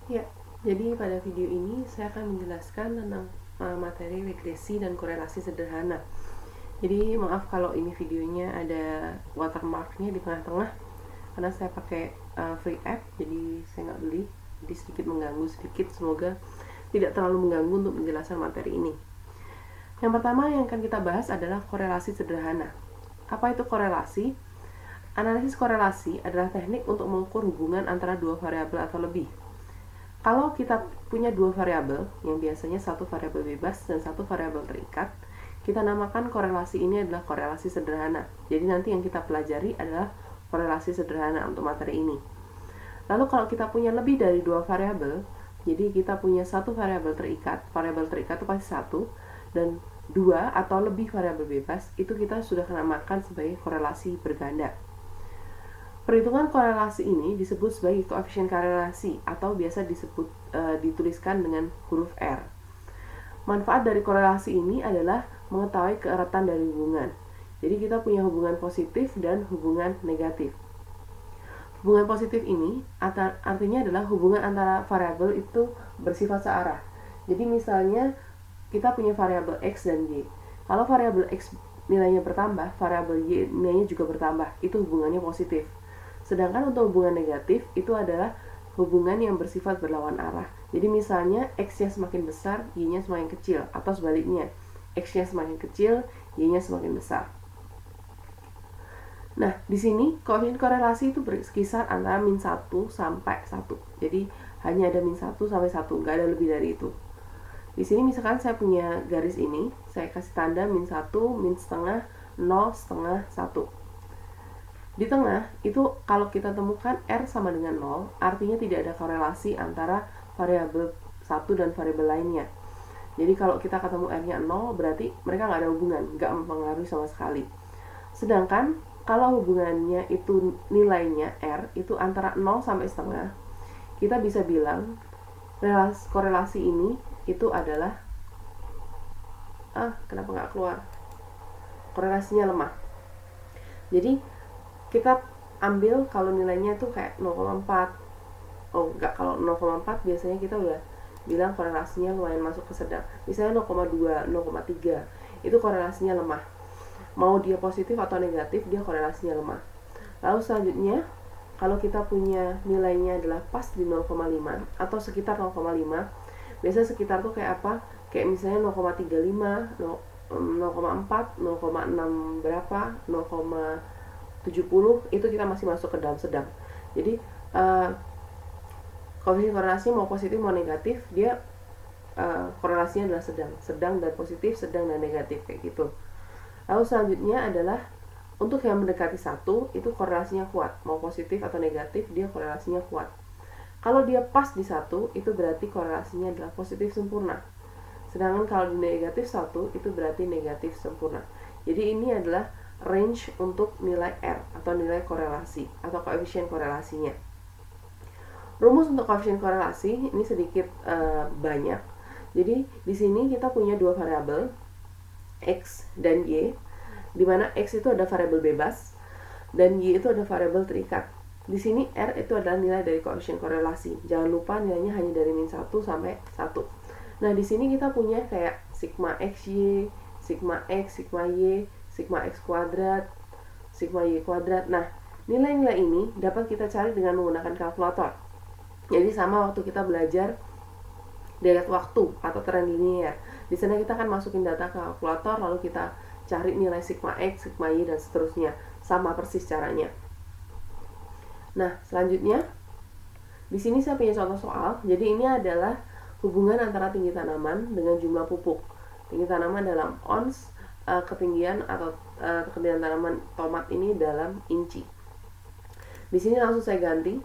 Ya, jadi pada video ini saya akan menjelaskan tentang materi regresi dan korelasi sederhana. Jadi maaf kalau ini videonya ada watermarknya di tengah-tengah, karena saya pakai free app, jadi saya nggak beli, jadi sedikit mengganggu sedikit. Semoga tidak terlalu mengganggu untuk menjelaskan materi ini. Yang pertama yang akan kita bahas adalah korelasi sederhana. Apa itu korelasi? Analisis korelasi adalah teknik untuk mengukur hubungan antara dua variabel atau lebih. Kalau kita punya dua variabel, yang biasanya satu variabel bebas dan satu variabel terikat, kita namakan korelasi ini adalah korelasi sederhana. Jadi nanti yang kita pelajari adalah korelasi sederhana untuk materi ini. Lalu kalau kita punya lebih dari dua variabel, jadi kita punya satu variabel terikat itu pasti satu, dan dua atau lebih variabel bebas, itu kita sudah namakan sebagai korelasi berganda. Perhitungan korelasi ini disebut sebagai koefisien korelasi atau biasa dituliskan dengan huruf R. Manfaat dari korelasi ini adalah mengetahui keeratan dari hubungan. Jadi kita punya hubungan positif dan hubungan negatif. Hubungan positif ini artinya adalah hubungan antara variabel itu bersifat searah. Jadi misalnya kita punya variabel X dan Y. Kalau variabel X nilainya bertambah, variabel Y nilainya juga bertambah. Itu hubungannya positif. Sedangkan untuk hubungan negatif itu adalah hubungan yang bersifat berlawan arah. Jadi misalnya X-nya semakin besar, Y-nya semakin kecil, atau sebaliknya, X-nya semakin kecil, Y-nya semakin besar. Nah, di sini koefisien korelasi itu berkisar antara min 1 sampai 1. Jadi hanya ada min 1 sampai 1, nggak ada lebih dari itu. Di sini misalkan saya punya garis ini, saya kasih tanda min 1, min setengah, 0, setengah, 1. Di tengah, itu kalau kita temukan R sama dengan 0, artinya tidak ada korelasi antara variabel 1 dan variabel lainnya. Jadi kalau kita ketemu R-nya 0, berarti mereka nggak ada hubungan, nggak mempengaruhi sama sekali. Sedangkan kalau hubungannya itu nilainya R, itu antara 0 sampai setengah, kita bisa bilang korelasi ini itu adalah kenapa nggak keluar? Korelasinya lemah. Jadi kita ambil kalau nilainya itu kayak 0,4. Oh enggak, kalau 0,4 biasanya kita udah bilang korelasinya lumayan masuk ke sedang. Misalnya 0,2, 0,3 itu korelasinya lemah. Mau dia positif atau negatif, dia korelasinya lemah. Lalu selanjutnya, kalau kita punya nilainya adalah pas di 0,5 atau sekitar 0,5, biasanya sekitar tuh kayak apa? Kayak misalnya 0,35, 0,4, 0,6 berapa, 0,70, itu kita masih masuk ke dalam sedang. Jadi koefisien korelasi mau positif mau negatif, dia korelasinya adalah sedang dan positif, sedang dan negatif, kayak gitu. Lalu selanjutnya adalah untuk yang mendekati 1, itu korelasinya kuat, mau positif atau negatif, dia korelasinya kuat. Kalau dia pas di 1, itu berarti korelasinya adalah positif sempurna. Sedangkan kalau di negatif 1, itu berarti negatif sempurna. Jadi ini adalah range untuk nilai R atau nilai korelasi atau koefisien korelasinya. Rumus untuk koefisien korelasi ini sedikit banyak. Jadi di sini kita punya dua variabel X dan Y, di mana X itu ada variabel bebas dan Y itu ada variabel terikat. Di sini R itu adalah nilai dari koefisien korelasi. Jangan lupa nilainya hanya dari min 1 sampai 1. Nah, di sini kita punya kayak sigma XY, sigma X, sigma Y, sigma X kuadrat, sigma Y kuadrat. Nah, nilai-nilai ini dapat kita cari dengan menggunakan kalkulator. Jadi sama waktu kita belajar deret waktu atau tren linier. Di sana kita akan masukin data ke kalkulator, lalu kita cari nilai sigma X, sigma Y, dan seterusnya. Sama persis caranya. Nah, selanjutnya di sini saya punya contoh soal. Jadi ini adalah hubungan antara tinggi tanaman dengan jumlah pupuk. Tinggi tanaman dalam ons, ketinggian atau ketinggian tanaman tomat ini dalam inci. Di sini langsung saya ganti,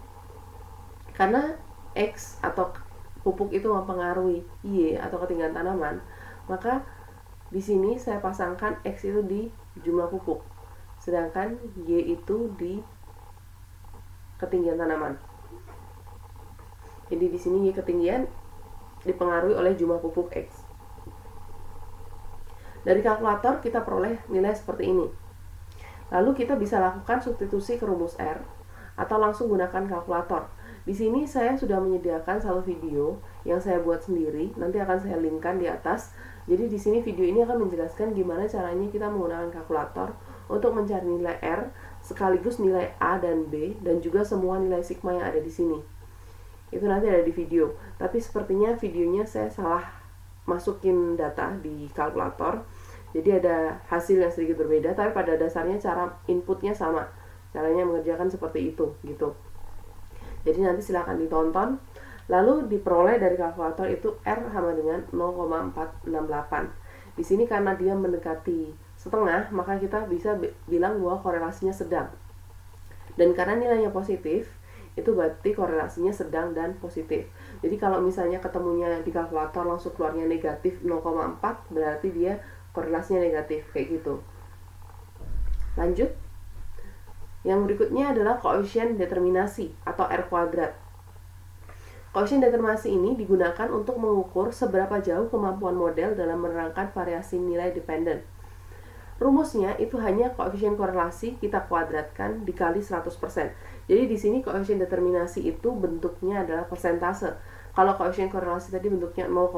karena X atau pupuk itu mempengaruhi Y atau ketinggian tanaman, maka di sini saya pasangkan X itu di jumlah pupuk, sedangkan Y itu di ketinggian tanaman. Jadi di sini Y ketinggian dipengaruhi oleh jumlah pupuk X. Dari kalkulator kita peroleh nilai seperti ini. Lalu kita bisa lakukan substitusi ke rumus R atau langsung gunakan kalkulator. Di sini saya sudah menyediakan satu video yang saya buat sendiri, nanti akan saya linkkan di atas. Jadi di sini video ini akan menjelaskan gimana caranya kita menggunakan kalkulator untuk mencari nilai R sekaligus nilai A dan B dan juga semua nilai sigma yang ada di sini. Itu nanti ada di video. Tapi sepertinya videonya saya salah masukin data di kalkulator. Jadi ada hasil yang sedikit berbeda, tapi pada dasarnya cara inputnya sama. Caranya mengerjakan seperti itu gitu. Jadi nanti silakan ditonton. Lalu diperoleh dari kalkulator itu R sama dengan 0,468. Di sini karena dia mendekati setengah, maka kita bisa bilang bahwa korelasinya sedang. Dan karena nilainya positif, itu berarti korelasinya sedang dan positif. Jadi kalau misalnya ketemunya di kalkulator langsung keluarnya negatif 0,4, berarti dia korelasinya negatif, kayak gitu. Lanjut. Yang berikutnya adalah koefisien determinasi atau R kuadrat. Koefisien determinasi ini digunakan untuk mengukur seberapa jauh kemampuan model dalam menerangkan variasi nilai dependen. Rumusnya itu hanya koefisien korelasi kita kuadratkan dikali 100%. Jadi di sini koefisien determinasi itu bentuknya adalah persentase. Kalau koefisien korelasi tadi bentuknya 0,0,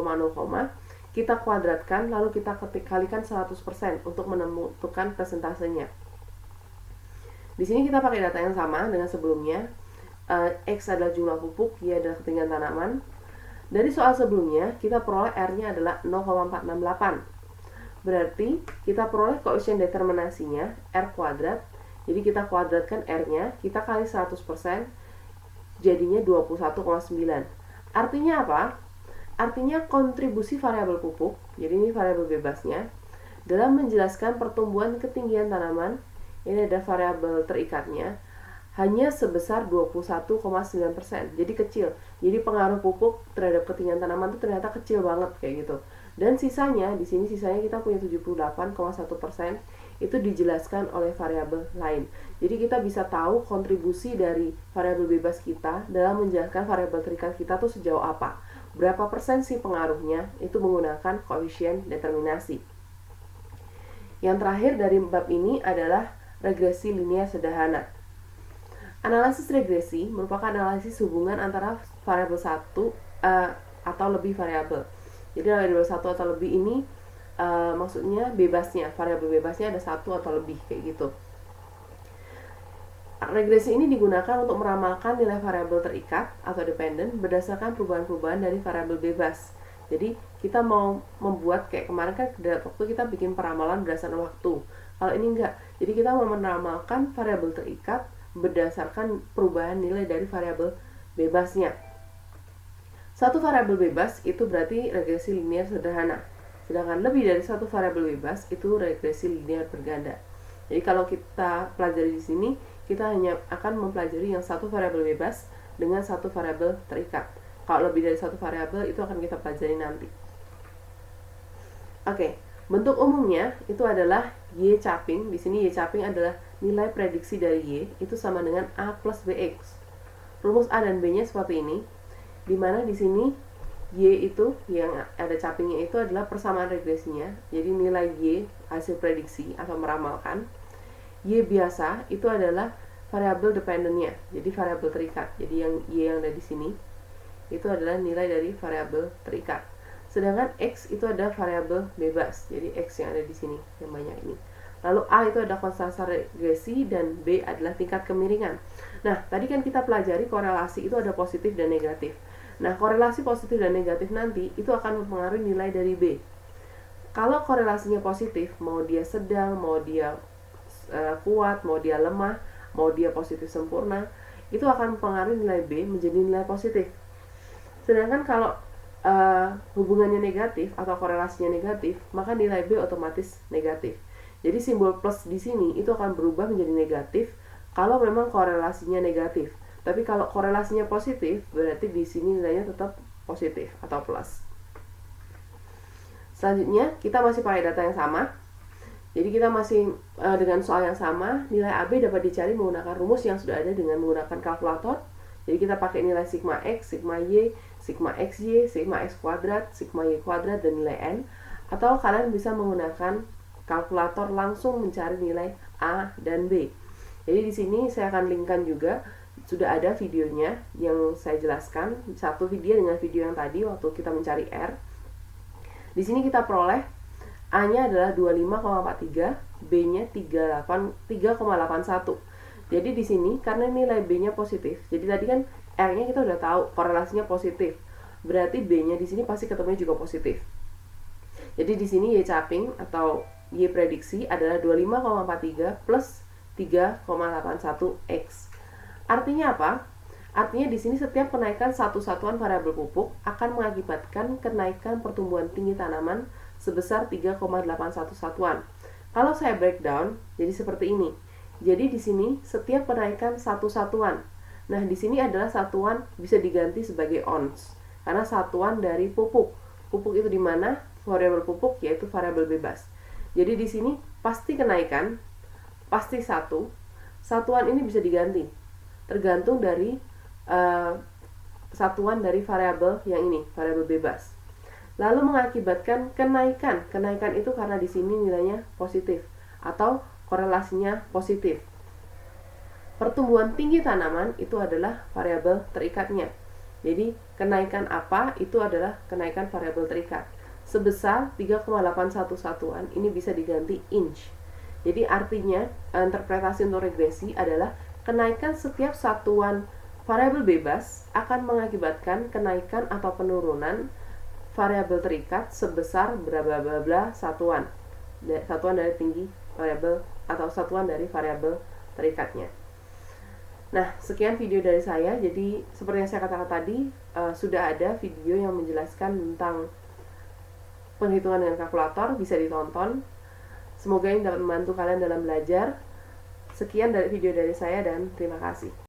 kita kuadratkan lalu kita kalikan 100% untuk menentukan persentasenya. Di sini kita pakai data yang sama dengan sebelumnya. X adalah jumlah pupuk, Y adalah ketinggian tanaman. Dari soal sebelumnya, kita peroleh R-nya adalah 0,468. Berarti kita peroleh koefisien determinasinya R kuadrat. Jadi kita kuadratkan R-nya, kita kali 100%, jadinya 21,9. Artinya apa? Artinya kontribusi variabel pupuk, jadi ini variabel bebasnya, dalam menjelaskan pertumbuhan ketinggian tanaman, ini ada variabel terikatnya, hanya sebesar 21,9%. Jadi kecil. Jadi pengaruh pupuk terhadap ketinggian tanaman itu ternyata kecil banget kayak gitu. Dan sisanya, di sini sisanya kita punya 78,1%, itu dijelaskan oleh variabel lain. Jadi kita bisa tahu kontribusi dari variabel bebas kita dalam menjelaskan variabel terikat kita tuh sejauh apa. Berapa persen sih pengaruhnya, itu menggunakan koefisien determinasi. Yang terakhir dari bab ini adalah regresi linear sederhana. Analisis regresi merupakan analisis hubungan antara variabel satu atau lebih variabel. Jadi variabel satu atau lebih ini maksudnya bebasnya, variabel bebasnya ada satu atau lebih kayak gitu. Regresi ini digunakan untuk meramalkan nilai variabel terikat atau dependen berdasarkan perubahan-perubahan dari variabel bebas. Jadi kita mau membuat kayak kemarin kan waktu kita bikin peramalan berdasarkan waktu. Kalau ini enggak. Jadi kita mau meramalkan variabel terikat berdasarkan perubahan nilai dari variabel bebasnya. Satu variabel bebas itu berarti regresi linear sederhana. Sedangkan lebih dari satu variabel bebas itu regresi linear berganda. Jadi kalau kita pelajari di sini, kita hanya akan mempelajari yang satu variabel bebas dengan satu variabel terikat. Kalau lebih dari satu variabel itu akan kita pelajari nanti. Oke, bentuk umumnya itu adalah Y capping. Di sini Y capping adalah nilai prediksi dari Y itu sama dengan A plus BX. Rumus A dan B-nya seperti ini, di mana di sini Y itu yang ada cappingnya itu adalah persamaan regresinya. Jadi nilai Y hasil prediksi atau meramalkan. Y biasa itu adalah variabel dependennya, jadi variabel terikat. Jadi yang Y yang ada di sini itu adalah nilai dari variabel terikat. Sedangkan X itu ada variabel bebas, jadi X yang ada di sini yang banyak ini. Lalu A itu ada konstanta regresi dan B adalah tingkat kemiringan. Nah, tadi kan kita pelajari korelasi itu ada positif dan negatif. Nah, korelasi positif dan negatif nanti itu akan mempengaruhi nilai dari B. Kalau korelasinya positif, mau dia sedang, mau dia kuat, mau dia lemah, mau dia positif sempurna, itu akan mempengaruhi nilai B menjadi nilai positif. Sedangkan kalau hubungannya negatif atau korelasinya negatif, maka nilai B otomatis negatif. Jadi simbol plus di sini itu akan berubah menjadi negatif kalau memang korelasinya negatif. Tapi kalau korelasinya positif, berarti di sini nilainya tetap positif atau plus. Selanjutnya, kita masih pakai data yang sama. Jadi kita masih dengan soal yang sama, nilai AB dapat dicari menggunakan rumus yang sudah ada dengan menggunakan kalkulator. Jadi kita pakai nilai sigma X, sigma Y, sigma XY, sigma X kuadrat, sigma Y kuadrat, dan nilai N. Atau kalian bisa menggunakan kalkulator langsung mencari nilai A dan B. Jadi di sini saya akan linkkan juga sudah ada videonya yang saya jelaskan, satu video dengan video yang tadi waktu kita mencari R. Di sini kita peroleh A-nya adalah 25,43, B-nya 3,81. Jadi di sini karena nilai B-nya positif, jadi tadi kan R-nya kita udah tahu korelasinya positif. Berarti B-nya di sini pasti ketemunya juga positif. Jadi di sini Y caping atau Y prediksi adalah 25,43 plus 3,81 X. Artinya apa? Artinya di sini setiap kenaikan satu satuan variabel pupuk akan mengakibatkan kenaikan pertumbuhan tinggi tanaman sebesar 3,81 satuan. Kalau saya breakdown, jadi seperti ini. Jadi di sini setiap kenaikan satu satuan. Nah, di sini adalah satuan bisa diganti sebagai ons karena satuan dari pupuk. Pupuk itu di mana? Variabel pupuk yaitu variabel bebas. Jadi di sini pasti kenaikan, pasti satu. Satuan ini bisa diganti tergantung dari satuan dari variabel yang ini, variabel bebas. Lalu mengakibatkan kenaikan. Kenaikan itu karena di sini nilainya positif atau korelasinya positif. Pertumbuhan tinggi tanaman itu adalah variabel terikatnya. Jadi kenaikan apa itu adalah kenaikan variabel terikat. Sebesar 3,81 satuan ini bisa diganti inch. Jadi artinya interpretasi untuk regresi adalah kenaikan setiap satuan variabel bebas akan mengakibatkan kenaikan atau penurunan variabel terikat sebesar bla satuan. Satuan dari tinggi variabel atau satuan dari variabel terikatnya. Nah, sekian video dari saya. Jadi seperti yang saya katakan tadi, sudah ada video yang menjelaskan tentang penghitungan dengan kalkulator, bisa ditonton. Semoga ini dapat membantu kalian dalam belajar. Sekian dari video dari saya dan terima kasih.